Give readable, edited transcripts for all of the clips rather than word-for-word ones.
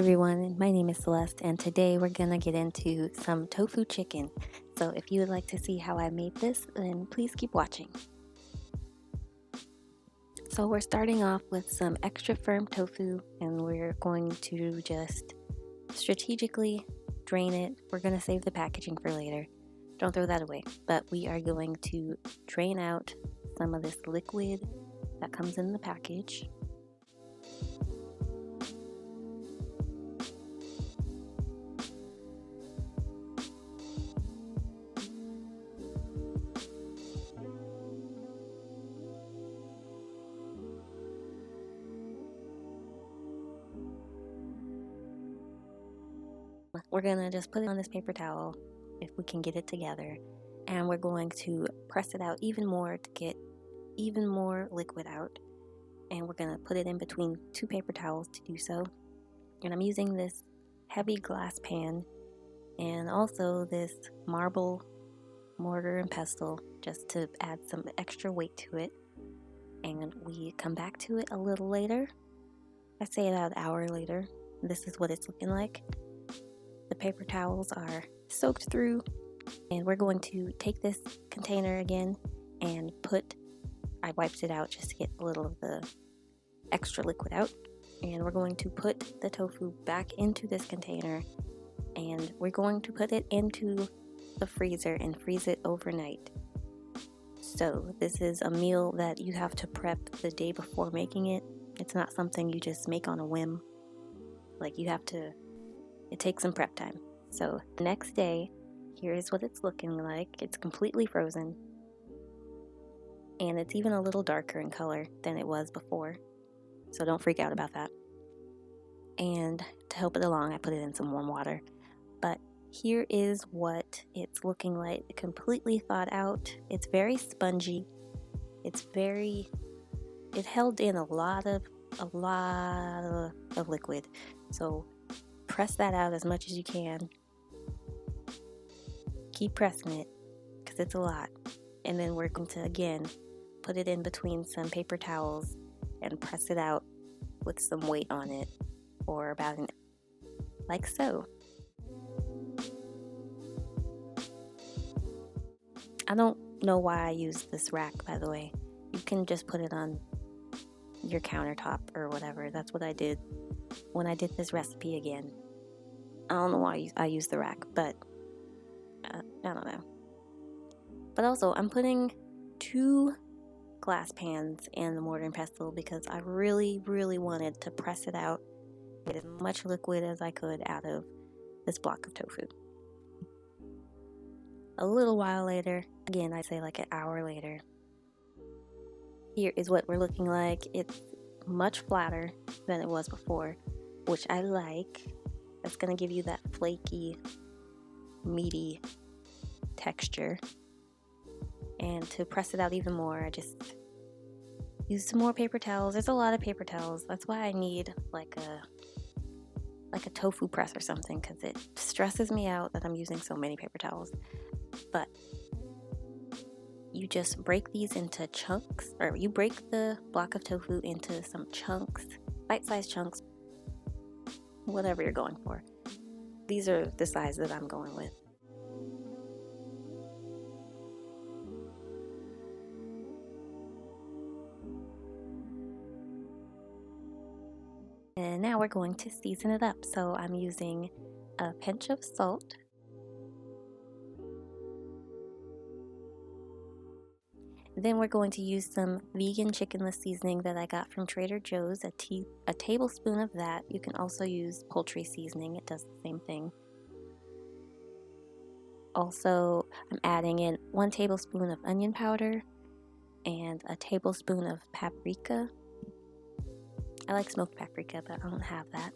everyone, my name is Celeste and today we're gonna get into some tofu chicken. So if you would like to see how I made this, then please keep watching. So we're starting off with some extra firm tofu and we're going to just strategically drain it. We're gonna save the packaging for later. Don't throw that away, but we are going to drain out some of this liquid that comes in the package. We're gonna just put it on this paper towel if we can get it together, and we're going to press it out even more to get even more liquid out, and we're gonna put it in between two paper towels to do so. And I'm using this heavy glass pan and also this marble mortar and pestle just to add some extra weight to it. And we come back to it a little later. I say about an hour later. This is what it's looking like. The paper towels are soaked through, and we're going to take this container again and I wiped it out just to get a little of the extra liquid out, and we're going to put the tofu back into this container, and we're going to put it into the freezer and freeze it overnight. So this is a meal that you have to prep the day before making it. It's not something you just make on a whim. It takes some prep time. So the next day, here is what it's looking like. It's completely frozen. And it's even a little darker in color than it was before. So don't freak out about that. And to help it along, I put it in some warm water. But here is what it's looking like, completely thawed out. It's very spongy. It held in a lot of liquid. So press that out as much as you can. Keep pressing it because it's a lot. And then we're going to again put it in between some paper towels and press it out with some weight on it, or about like so. I don't know why I use this rack, by the way. You can just put it on your countertop or whatever. That's what I did when I did this recipe again. I don't know why I use the rack, but I don't know. But also, I'm putting 2 glass pans in the mortar and pestle because I really, really wanted to press it out, get as much liquid as I could out of this block of tofu. A little while later, again, I say like an hour later, here is what we're looking like. It's much flatter than it was before, which I like. That's going to give you that flaky, meaty texture. And to press it out even more, I just use some more paper towels. There's a lot of paper towels. That's why I need like a tofu press or something, because it stresses me out that I'm using so many paper towels. But you just break these into chunks, or you break the block of tofu into some chunks, bite-sized chunks, whatever you're going for. These are the size that I'm going with. And now we're going to season it up. So I'm using a pinch of salt, then we're going to use some Vegan Chickenless Seasoning that I got from Trader Joe's, a tablespoon of that. You can also use poultry seasoning, it does the same thing. Also, I'm adding in 1 tablespoon of onion powder and a tablespoon of paprika. I like smoked paprika, but I don't have that.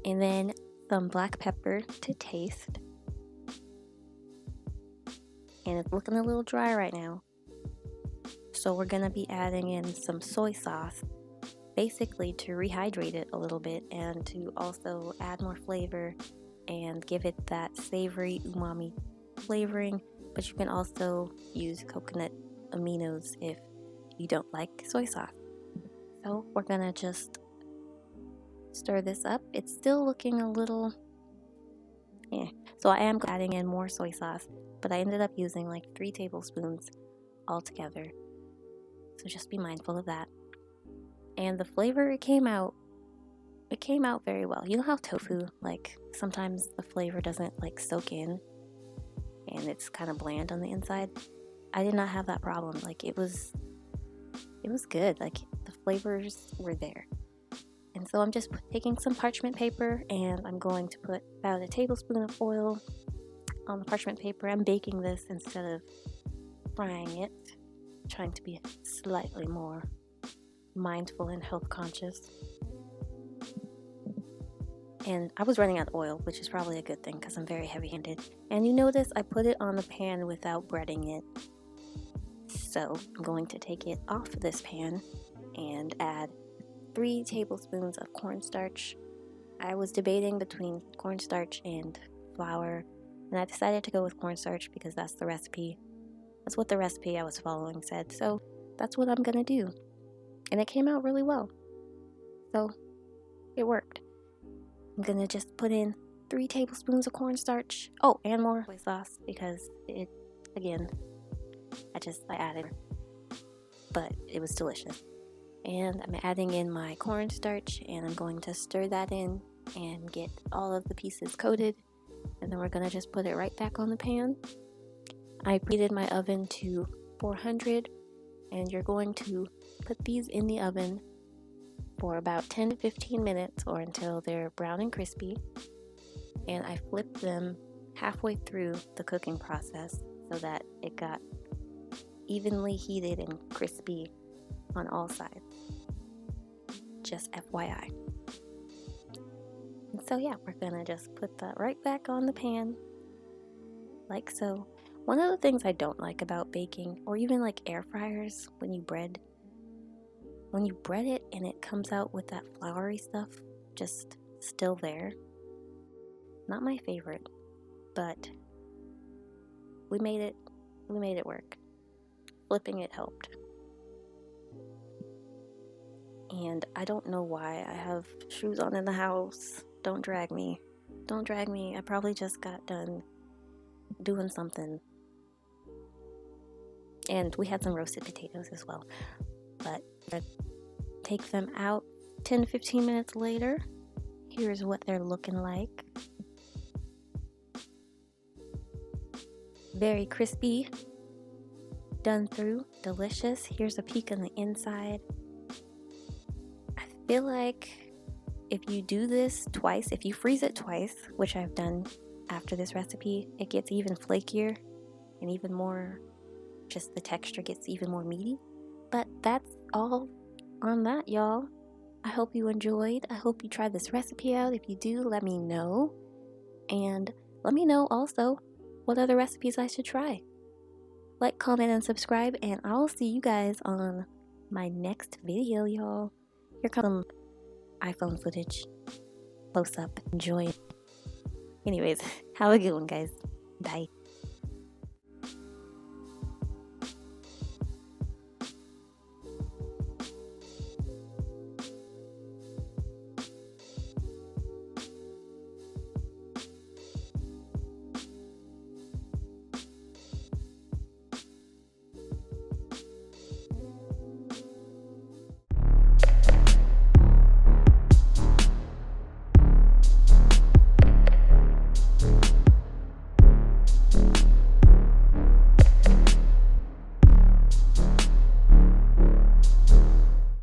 And then some black pepper to taste. And it's looking a little dry right now. So we're going to be adding in some soy sauce, basically to rehydrate it a little bit and to also add more flavor and give it that savory umami flavoring. But you can also use coconut aminos if you don't like soy sauce. So we're going to just stir this up. It's still looking a little, so I am adding in more soy sauce, but I ended up using like 3 tablespoons altogether. So just be mindful of that. And the flavor, it came out very well. You know how tofu, like sometimes the flavor doesn't like soak in and it's kind of bland on the inside? I did not have that problem. Like it was good. Like the flavors were there. And so I'm just taking some parchment paper and I'm going to put about a tablespoon of oil on the parchment paper. I'm baking this instead of frying it, trying to be slightly more mindful and health conscious. And I was running out of oil, which is probably a good thing because I'm very heavy-handed. And you notice I put it on the pan without breading it. So I'm going to take it off this pan and add 3 tablespoons of cornstarch. I was debating between cornstarch and flour, and I decided to go with cornstarch because that's the recipe. That's what the recipe I was following said. So that's what I'm gonna do. And it came out really well. So it worked. I'm gonna just put in 3 tablespoons of cornstarch. Oh, and more soy sauce because it, again, I added, but it was delicious. And I'm adding in my cornstarch and I'm going to stir that in and get all of the pieces coated. And then we're gonna just put it right back on the pan. I preheated my oven to 400 and you're going to put these in the oven for about 10 to 15 minutes or until they're brown and crispy. And I flipped them halfway through the cooking process so that it got evenly heated and crispy on all sides. Just FYI. And so yeah, we're gonna just put that right back on the pan like so. One of the things I don't like about baking, or even like air fryers, when you bread it and it comes out with that floury stuff just still there. Not my favorite, but we made it work. Flipping it helped. And I don't know why I have shoes on in the house. Don't drag me. Don't drag me. I probably just got done doing something. And we had some roasted potatoes as well. But take them out 10 to 15 minutes later. Here's what they're looking like. Very crispy. Done through. Delicious. Here's a peek on the inside. I feel like if you do this twice, if you freeze it twice, which I've done after this recipe, it gets even flakier and even more, just the texture gets even more meaty. But that's all on that, y'all. I hope you enjoyed. I hope you try this recipe out. If you do, let me know. And let me know also what other recipes I should try. Like, comment, and subscribe, and I'll see you guys on my next video, y'all. Here comes some iPhone footage. Close up. Enjoy it. Anyways, have a good one, guys. Bye.